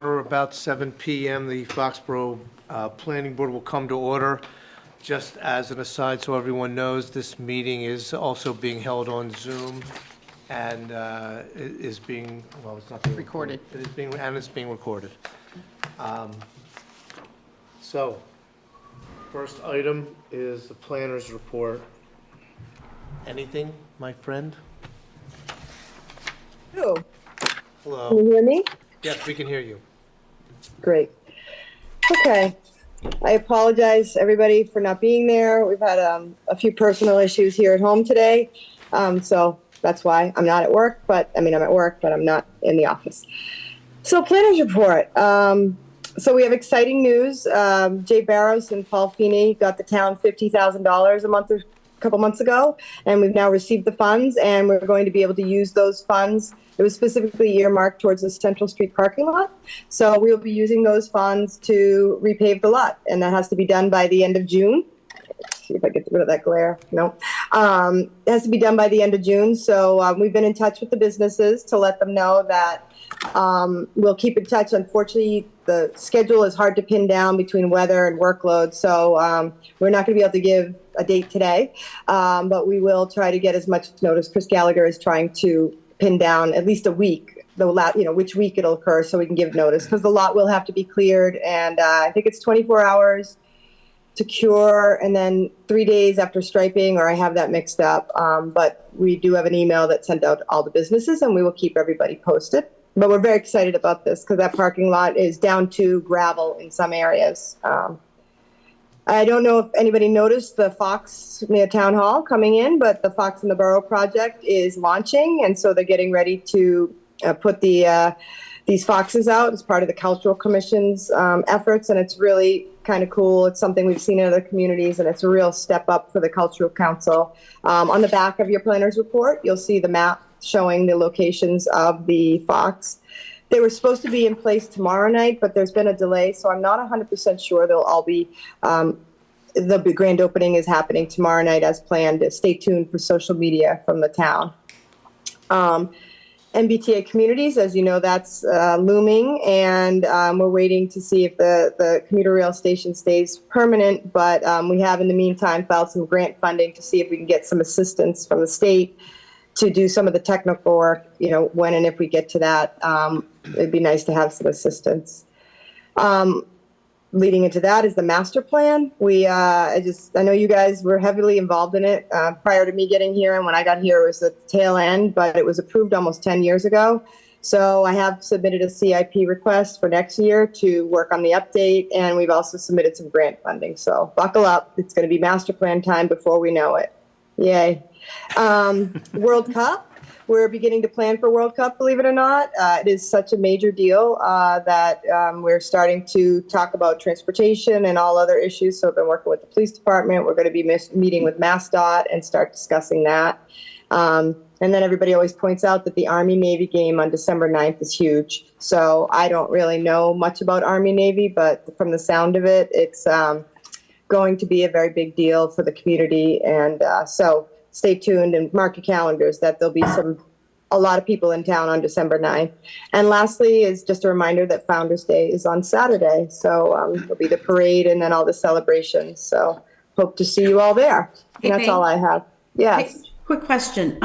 About 7 PM, the Foxborough Planning Board will come to order. Just as an aside, so everyone knows, this meeting is also being held on Zoom and is being, well, it's not being recorded. It is being, and it's being recorded. So, first item is the planner's report. Anything, my friend? Hello. Hello. Can you hear me? Yes, we can hear you. Great. Okay. I apologize, everybody, for not being there. We've had a few personal issues here at home today. So that's why I'm not at work, I'm at work, but I'm not in the office. So planner's report. So we have exciting news. Jay Barrows and Paul Feeney got the town $50,000 a couple months ago, and we've now received the funds, and we're going to be able to use those funds. It was specifically earmarked towards the Central Street parking lot. So we'll be using those funds to repave the lot, and that has to be done by the end of June. Let's see if I get rid of that glare. No. It has to be done by the end of June. So we've been in touch with the businesses to let them know that we'll keep in touch. Unfortunately, the schedule is hard to pin down between weather and workload. So we're not going to be able to give a date today, but we will try to get as much notice. Chris Gallagher is trying to pin down at least a week, which week it'll occur, so we can give notice, because the lot will have to be cleared, and I think it's 24 hours to cure, and then 3 days after striping, or I have that mixed up. But we do have an email that sent out to all the businesses, and we will keep everybody posted. But we're very excited about this because that parking lot is down to gravel in some areas. I don't know if anybody noticed the Fox near Town Hall coming in, but the Fox in the Borough project is launching, and so they're getting ready to put these foxes out as part of the Cultural Commission's efforts, and it's really kind of cool. It's something we've seen in other communities, and it's a real step up for the Cultural Council. On the back of your planner's report, you'll see the map showing the locations of the fox. They were supposed to be in place tomorrow night, but there's been a delay, so I'm not 100% sure they'll all be. The grand opening is happening tomorrow night as planned. Stay tuned for social media from the town. MBTA Communities, as you know, that's looming, and we're waiting to see if the commuter rail station stays permanent, but we have in the meantime filed some grant funding to see if we can get some assistance from the state to do some of the technical work, when and if we get to that. It'd be nice to have some assistance. Leading into that is the master plan. I know you guys were heavily involved in it prior to me getting here, and when I got here it was the tail end, but it was approved almost 10 years ago. So I have submitted a CIP request for next year to work on the update, and we've also submitted some grant funding. So buckle up. It's going to be master plan time before we know it. Yay. World Cup. We're beginning to plan for World Cup, believe it or not. It is such a major deal that we're starting to talk about transportation and all other issues. So I've been working with the police department. We're going to be meeting with MassDOT and start discussing that. And then everybody always points out that the Army-Navy game on December 9th is huge. So I don't really know much about Army-Navy, but from the sound of it, it's going to be a very big deal for the community. And so stay tuned and mark your calendars that there'll be a lot of people in town on December 9th. And lastly is just a reminder that Founders Day is on Saturday. So there'll be the parade and then all the celebrations. So hope to see you all there. Hey, and that's all I have. Yes. Hey, quick question.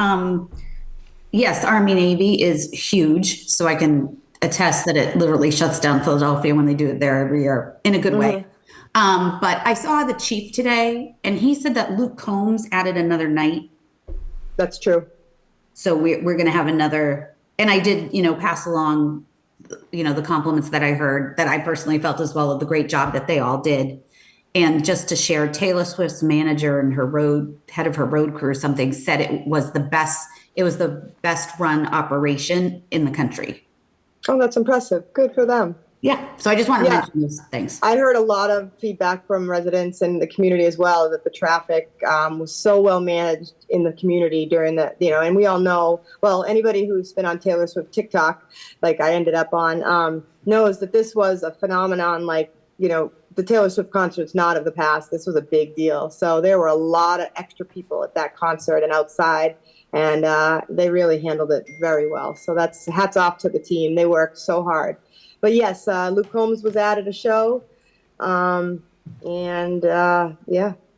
Yes, Army Navy is huge. So I can attest that it literally shuts down Philadelphia when they do it there every year in a good way. But I saw the chief today, and he said that Luke Combs added another night. That's true. So we're going to have another, and I did, pass along, the compliments that I heard that I personally felt as well of the great job that they all did. And just to share, Taylor Swift's manager and head of her road crew or something said it was the best run operation in the country. Oh, that's impressive. Good for them. Yeah. So I just want to mention those things. I heard a lot of feedback from residents and the community as well that the traffic was so well managed in the community during the, and we all know, well, anybody who's been on Taylor Swift TikTok, like I ended up on, knows that this was a phenomenon. Like, the Taylor Swift concert's not of the past. This was a big deal. So there were a lot of extra people at that concert and outside, and they really handled it very well. So that's hats off to the team. They worked so hard. But yes, Luke Combs was added a show. Yeah,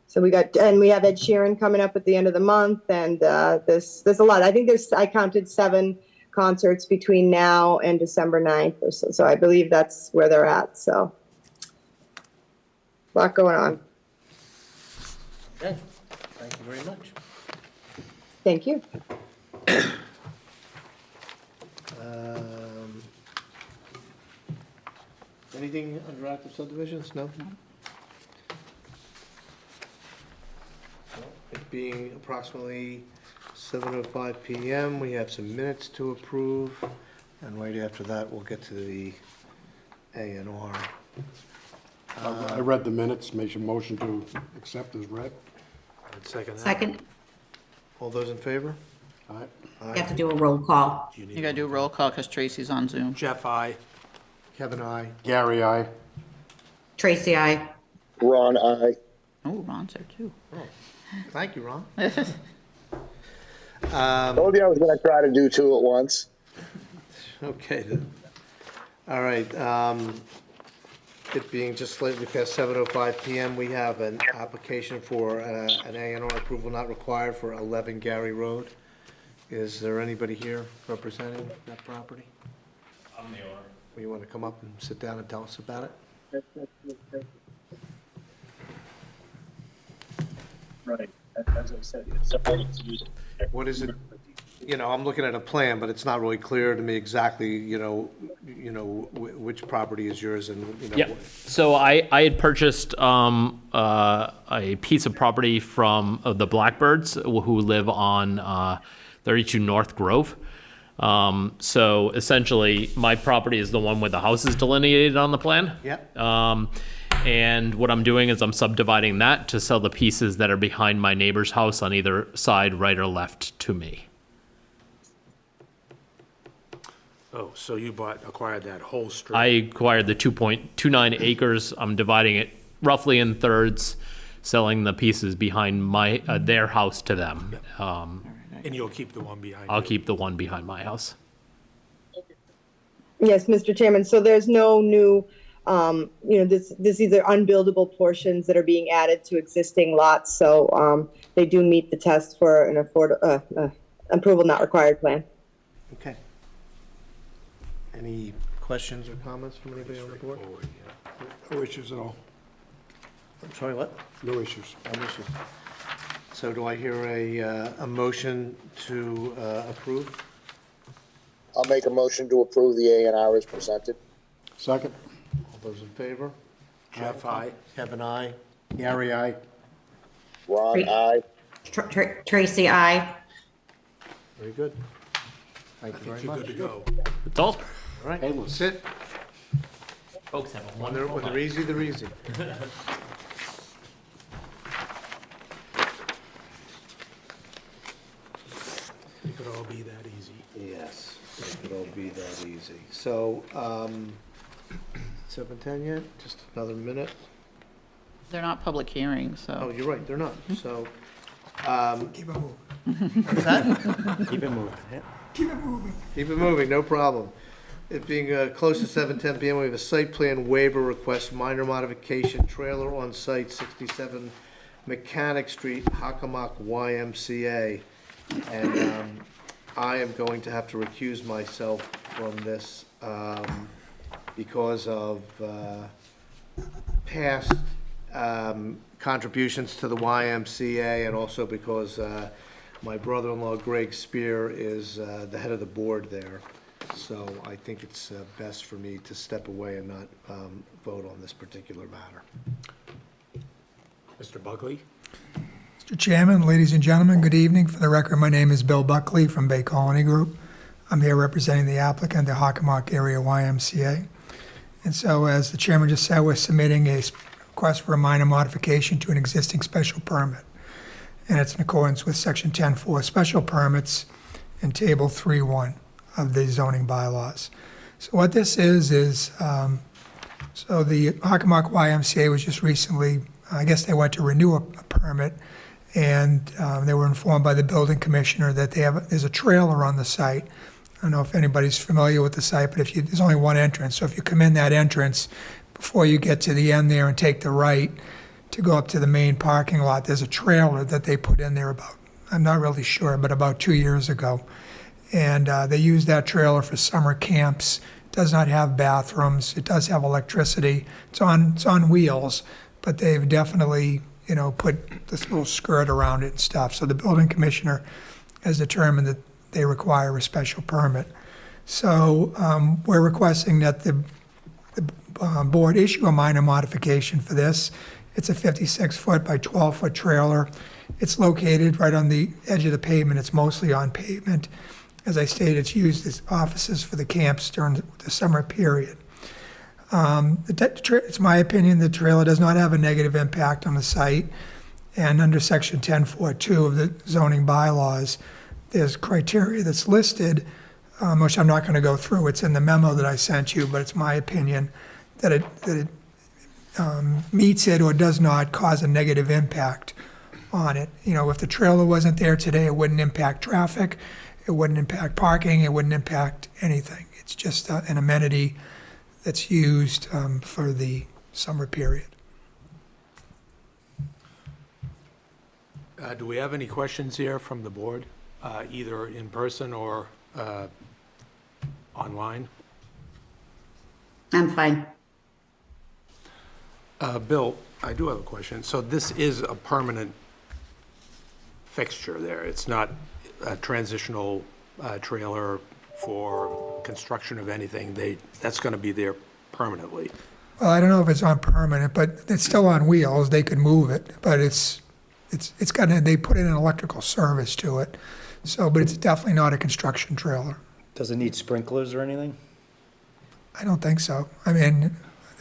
so we have Ed Sheeran coming up at the end of the month, and there's a lot. I think I counted 7 concerts between now and December 9th or so. So I believe that's where they're at. So a lot going on. Okay, thank you very much. Thank you. Anything under active subdivisions? No? It being approximately 7:05 PM, we have some minutes to approve, and right after that, we'll get to the A&R. I read the minutes, make a motion to accept as read. Second, All those in favor? All right. you have to do a roll call. You gotta do a roll call because Tracy's on Zoom. Jeff, I. Kevin, aye. Gary, aye. Tracy, I. Ron, aye. Oh, Ron's there too. Thank you, Ron. Told you I was gonna try to do 2 at once. Okay, then. All right, it being just slightly past 7:05 PM, we have an application for an A&R approval not required for 11 Gary Road. Is there anybody here representing that property? I'm the owner. You want to come up and sit down and tell us about it? Right, as I said, it's somebody to use it. What is it? You know, I'm looking at a plan, but it's not really clear to me exactly, which property is yours and, Yeah. So I had purchased a piece of property from the Blackbirds who live on 32 North Grove. So essentially, my property is the one where the house is delineated on the plan. Yep. And what I'm doing is I'm subdividing that to sell the pieces that are behind my neighbor's house on either side, right or left to me. Oh, so you acquired that whole strip? I acquired the 2.29 acres. I'm dividing it roughly in thirds, selling the pieces behind my their house to them. And you'll keep the one behind I'll you? keep the one behind my house. Yes, Mr. Chairman. So there's no new, these are unbuildable portions that are being added to existing lots. So they do meet the test for an approval not required plan. Okay. Any questions or comments from anybody on the board? No issues at all. I'm sorry, what? No issues. No issues. So do I hear a motion to approve? I'll make a motion to approve the A&R as presented. Second. All those in favor? Jeff, I. Kevin, aye. Gary, aye. Ron, aye. Tracy, I. Very good. Thank you very You're much. good to go. That's all. All right, Painless. sit. Folks have a When they're easy, they're easy. It could all be that easy. Yes, it could all be that easy. So, 7:10 yet? Just another minute? They're not public hearings, Oh, so. you're right, they're not. So, Keep it moving. what's that? Keep it moving. Keep it moving, no problem. It being close to 7:10 PM, we have a site plan waiver request, minor modification, trailer on site, 67 Mechanic Street, Hockomock, YMCA. And I am going to have to recuse myself from this because of past contributions to the YMCA, and also because my brother-in-law Greg Spear is the head of the board there. So I think it's best for me to step away and not vote on this particular matter. Mr. Buckley? Mr. Chairman, ladies and gentlemen, good evening. For the record, my name is Bill Buckley from Bay Colony Group. I'm here representing the applicant, the Hockomock Area YMCA. And so, as the chairman just said, we're submitting a request for a minor modification to an existing special permit. And it's in accordance with Section 10.4 special permits and Table 3.1 of the zoning bylaws. So what this is so the Hockomock YMCA was just recently, I guess they went to renew a permit, and they were informed by the building commissioner that there's a trailer on the site I don't know if anybody's familiar with the site, but there's only one entrance. So if you come in that entrance, before you get to the end there and take the right to go up to the main parking lot, there's a trailer that they put in there I'm not really sure, but about 2 years ago. And they use that trailer for summer camps. It does not have bathrooms. It does have electricity. It's on wheels, but they've definitely, put this little skirt around it and stuff. So the building commissioner has determined that they require a special permit. So we're requesting that the board issue a minor modification for this. It's a 56-foot by 12-foot trailer. It's located right on the edge of the pavement. It's mostly on pavement. As I stated, it's used as offices for the camps during the summer period. It's my opinion the trailer does not have a negative impact on the site. And under section 10.4.2 of the zoning bylaws, there's criteria that's listed, which I'm not going to go through. It's in the memo that I sent you, but it's my opinion that it meets it or does not cause a negative impact on it. If the trailer wasn't there today, it wouldn't impact traffic, it wouldn't impact parking, it wouldn't impact anything. It's just an amenity that's used for the summer period. Do we have any questions here from the board, either in person or online? I'm fine. Bill, I do have a question. So this is a permanent fixture there. It's not a transitional trailer for construction of anything. That's going to be there permanently. Well, I don't know if it's on permanent, but it's still on wheels. They could move it, but they put in an electrical service to it. So, but it's definitely not a construction trailer. Does it need sprinklers or anything? I don't think so. I mean,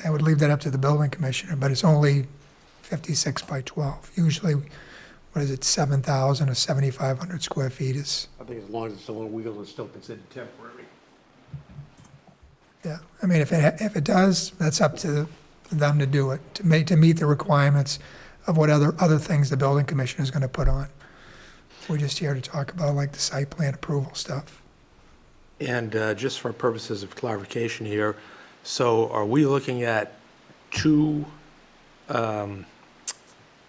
I would leave that up to the building commissioner, but it's only 56 by 12. Usually, 7,000 or 7,500 square feet is, I think as long as it's still on wheels, it's still considered temporary. yeah. I mean, if it does, that's up to them to do it, to meet the requirements of what other things the building commissioner is going to put on. We're just here to talk about like the site plan approval stuff. And just for purposes of clarification here, so are we looking at two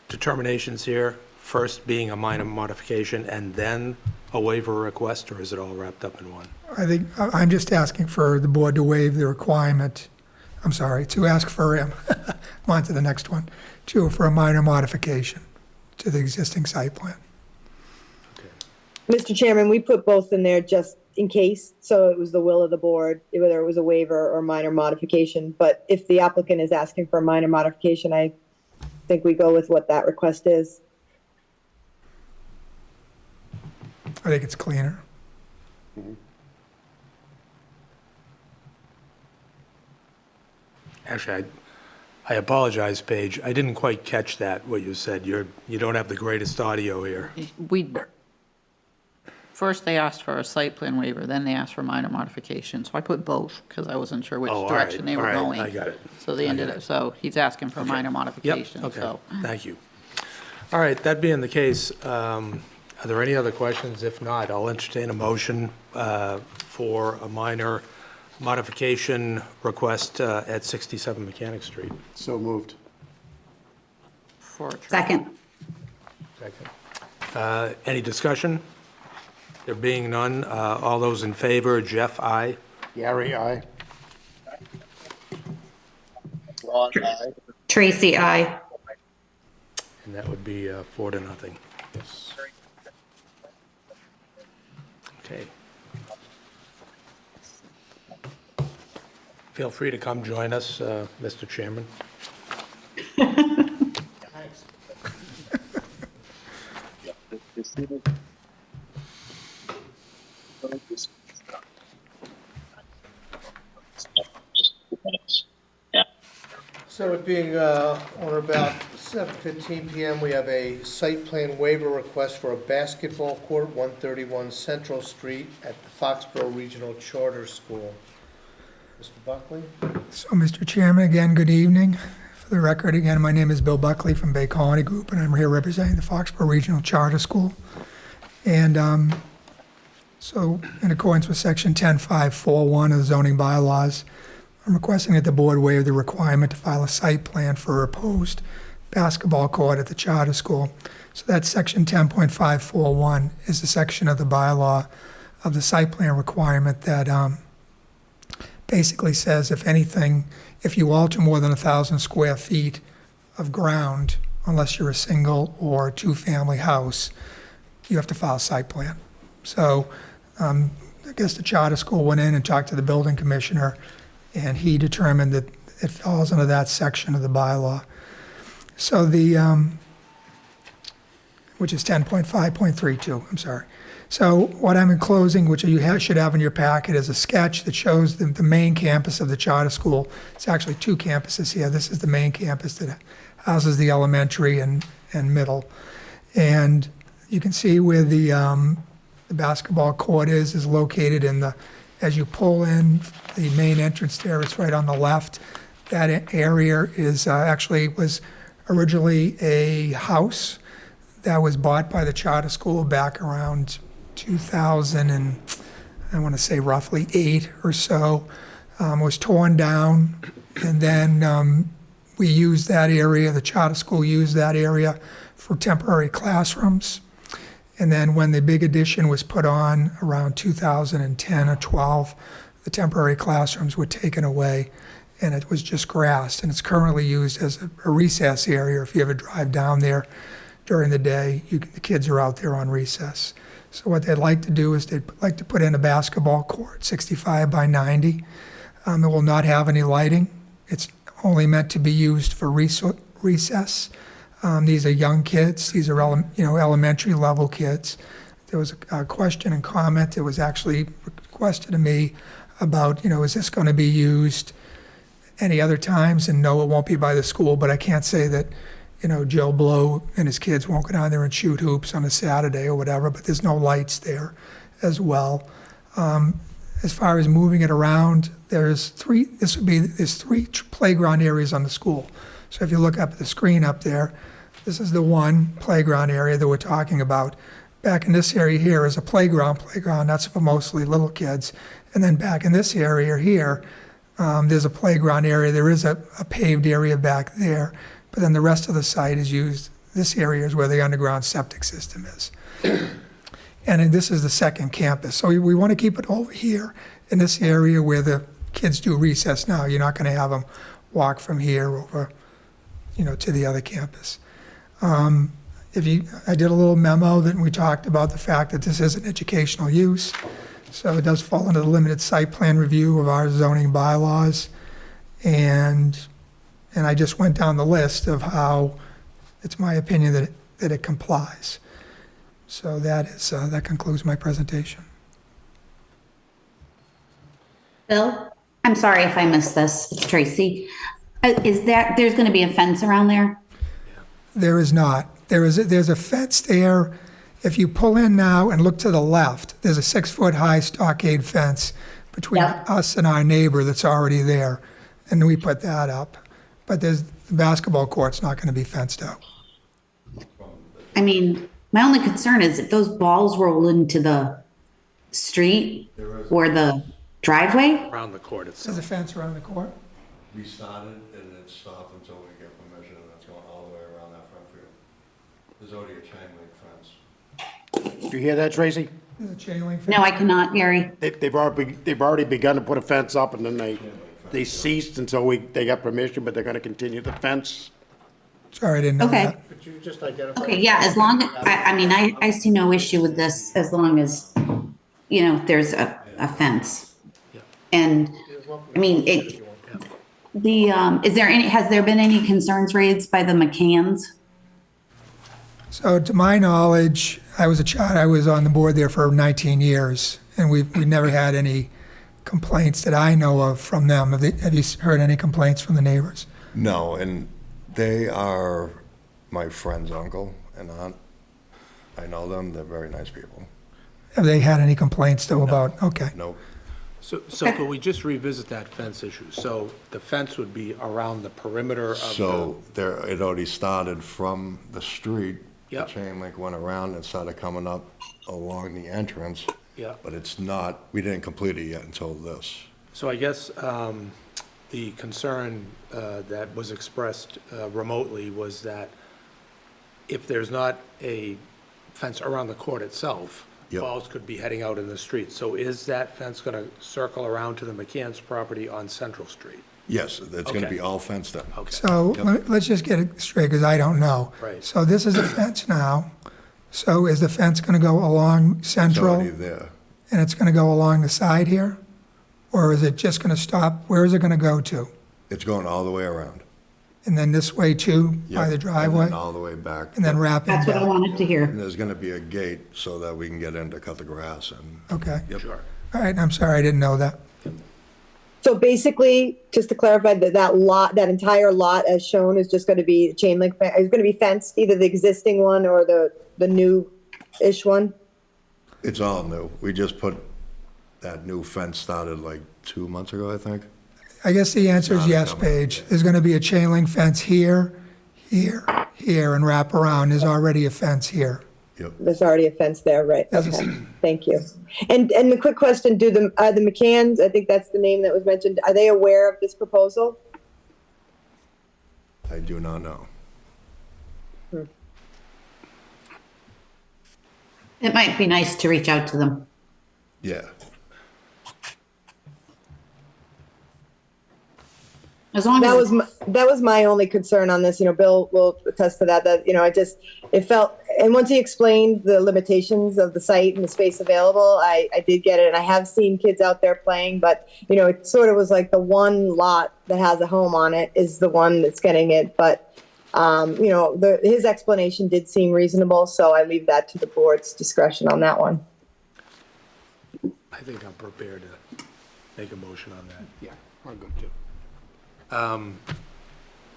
determinations here? First being a minor modification and then a waiver request, or is it all wrapped up in one? I think, I'm just asking for the board to waive the requirement, to ask for, on to the next one, for a minor modification to the existing site plan. Mr. Chairman, we put both in there just in case, so it was the will of the board, whether it was a waiver or minor modification. But if the applicant is asking for a minor modification, I think we go with what that request is. I think it's cleaner. Actually, I apologize, Paige. I didn't quite catch that, what you said. You don't have the greatest audio here. First they asked for a site plan waiver, then they asked for minor modification. So I put both because I wasn't sure which Oh, all direction right, they were all right, going. I got it. So they ended up, so he's asking for a minor Yep, modification, okay, so. thank you. All right, that being the case, are there any other questions? If not, I'll entertain a motion for a minor modification request at 67 Mechanic Street. So moved. For a Second. Second. Any discussion? There being none, all those in favor, Jeff, aye. Gary, aye. Ron, aye. Tracy, I. And that would be 4-0. Yes. Okay. Feel free to come join us, Mr. Chairman. So it being on or about 7:15 PM, we have a site plan waiver request for a basketball court, 131 Central Street at the Foxborough Regional Charter School. Mr. Buckley? So, Mr. Chairman, again, good evening. For the record, again, my name is Bill Buckley from Bay Colony Group, and I'm here representing the Foxborough Regional Charter School. And So in accordance with section 10541 of the zoning bylaws, I'm requesting that the board waive the requirement to file a site plan for a proposed basketball court at the charter school. So that's section 10.541 is the section of the bylaw of the site plan requirement that basically says if anything, if you alter more than 1,000 square feet of ground, unless you're a single or two-family house, you have to file a site plan. So I guess the charter school went in and talked to the building commissioner, and he determined that it falls under that section of the bylaw. So which is 10.5.32, I'm sorry. So what I'm enclosing, which you should have in your packet, is a sketch that shows the main campus of the charter school. It's actually two campuses here. This is the main campus that houses the elementary and middle. And you can see where the basketball court is located as you pull in the main entrance there, it's right on the left. That area is was originally a house that was bought by the charter school back around 2000 and I want to say roughly 8 or so, was torn down, and then we used that area, the charter school used that area for temporary classrooms. And then when the big addition was put on around 2010 or 12, the temporary classrooms were taken away and it was just grass, and it's currently used as a recess area. If you ever drive down there during the day, the kids are out there on recess. So what they'd like to do is they'd like to put in a basketball court, 65 by 90. It will not have any lighting. It's only meant to be used for recess. These are young kids. These are elementary level kids. There was a question and comment that was actually requested of me about, is this going to be used any other times? And no, it won't be by the school, but I can't say that Joe Blow and his kids won't go down there and shoot hoops on a Saturday or whatever, but there's no lights there as well. As far as moving it around, there's three playground areas on the school. So if you look up at the screen up there, this is the one playground area that we're talking about. Back in this area here is a playground, that's for mostly little kids. And then back in this area here, there's a playground area. There is a paved area back there. But then the rest of the site is used, this area is where the underground septic system is. And then this is the second campus. So we want to keep it over here in this area where the kids do recess now. You're not going to have them walk from here over, to the other campus. I did a little memo that we talked about the fact that this is an educational use. So it does fall under the limited site plan review of our zoning bylaws. And I just went down the list of how it's my opinion that it complies. So that concludes my presentation. Bill, I'm sorry if I missed this. It's Tracy. There's going to be a fence around there? There is not. There's a fence there. If you pull in now and look to the left, there's a 6-foot-high stockade fence between us and our neighbor that's already there, and we put that up. But the basketball court's not going to be fenced out. I mean, my only concern is if those balls roll into the street or the driveway. Around the court There's itself. a fence around the court? We started and it stopped until we get permission, and it's going all the way around that front field. There's already a chain link fence. Did you hear that, Tracy? There's a chain link fence? No, I cannot, Gary. They've already begun to put a fence up, and then they ceased until they got permission, but they're gonna continue the fence. Sorry, I didn't know Okay. that. Could you just identify? Okay, yeah, as long, I see no issue with this as long as, there's a fence. And, has there been any concerns raised by the McCanns? So to my knowledge, I was on the board there for 19 years, and we never had any complaints that I know of from them. Have you heard any complaints from the neighbors? No, and they are my friend's uncle and aunt. I know them, they're very nice people. Have they had any complaints though about, okay. Nope. So could we just revisit that fence issue? So the fence would be around the perimeter of the... So it already started from the street. Yep. The chain link went around and started coming up along the entrance. Yeah. But it's not, we didn't complete it yet until this. So I guess the concern that was expressed remotely was that if there's not a fence around the court itself, Yep. balls could be heading out in the street. So is that fence going to circle around to the McCann's property on Central Street? Yes, it's gonna Okay. be all fenced in. Okay. So let's just get it straight, because I don't know. Right. So this is a fence now. So is the fence going to go along It's Central, already there. and it's going to go along the side here? Or is it just going to stop, where is it going to go to? It's going all the way around. And then this way too, by Yep. the driveway? And then all the way back. And then wrapping That's what I back? wanted to hear. And there's gonna be a gate so that we can get in to cut the grass and. Okay. Yep. Sure. All right, I'm sorry, I didn't know that. So basically, just to clarify, that lot, that entire lot as shown is just going to be chain link, is going to be fenced, either the existing one or the new-ish one? It's all new. We just put, that new fence started like 2 months ago, I think. I guess the answer is Not yes, coming. Paige. There's going to be a chain link fence here, here, here, and wrap around. There's already a fence here. Yep. There's already a fence there, right? Yes. Okay, thank you. And the quick question, the McCanns, I think that's the name that was mentioned, are they aware of this proposal? I do not know. It might be nice to reach out to them. Yeah. As long That as, was my only concern on this, Bill will attest to that, it felt, and once he explained the limitations of the site and the space available, I did get it, and I have seen kids out there playing, but, it sort of was like the one lot that has a home on it is the one that's getting it, but, his explanation did seem reasonable, so I leave that to the board's discretion on that one. I think I'm prepared to make a motion on that. Yeah, we're good too.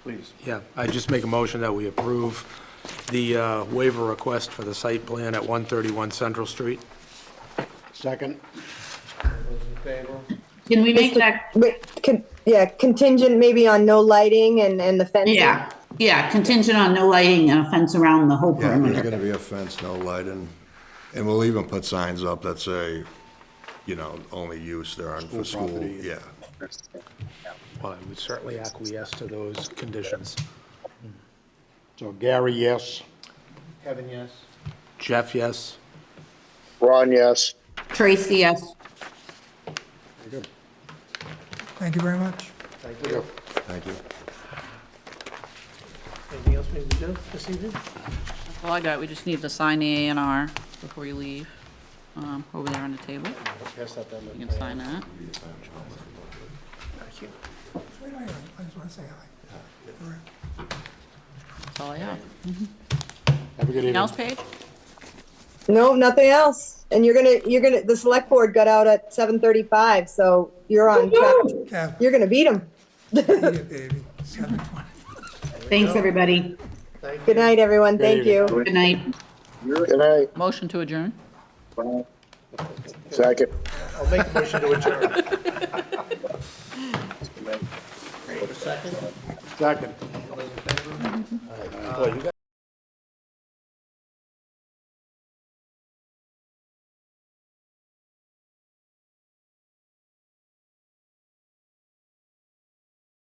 Please. Yeah, I just make a motion that we approve the waiver request for the site plan at 131 Central Street. Second? All those in favor? can we make that, Contingent maybe on no lighting and the fencing? yeah, contingent on no lighting and a fence around the whole Yeah, there's perimeter. gonna be a fence, no lighting. And we'll even put signs up that say, only use there aren't for School school. property. Yeah. Well, I would certainly acquiesce to those conditions. So Gary, yes. Kevin, yes? Jeff, yes? Ron, yes. Tracy, yes. Thank you very much. Thank you. Thank you. Anything else we need to do this evening? That's all I got. We just need to sign the A&R before you leave, over there on the table. Pass that down. You can sign that. Thank you. I just want to say hi. That's all I have. Have a good Anything evening. else, Paige? No, nothing else. And the select board got out at 7:35, so you're on track. Kev, You're gonna beat them. eat it, baby. 7:20. Thanks, everybody. Thank Good you. night, everyone. Thank you. Good night. Good night. Motion to adjourn? Second. I'll make a motion to adjourn. Second? Second. All those in favor? Boy, you got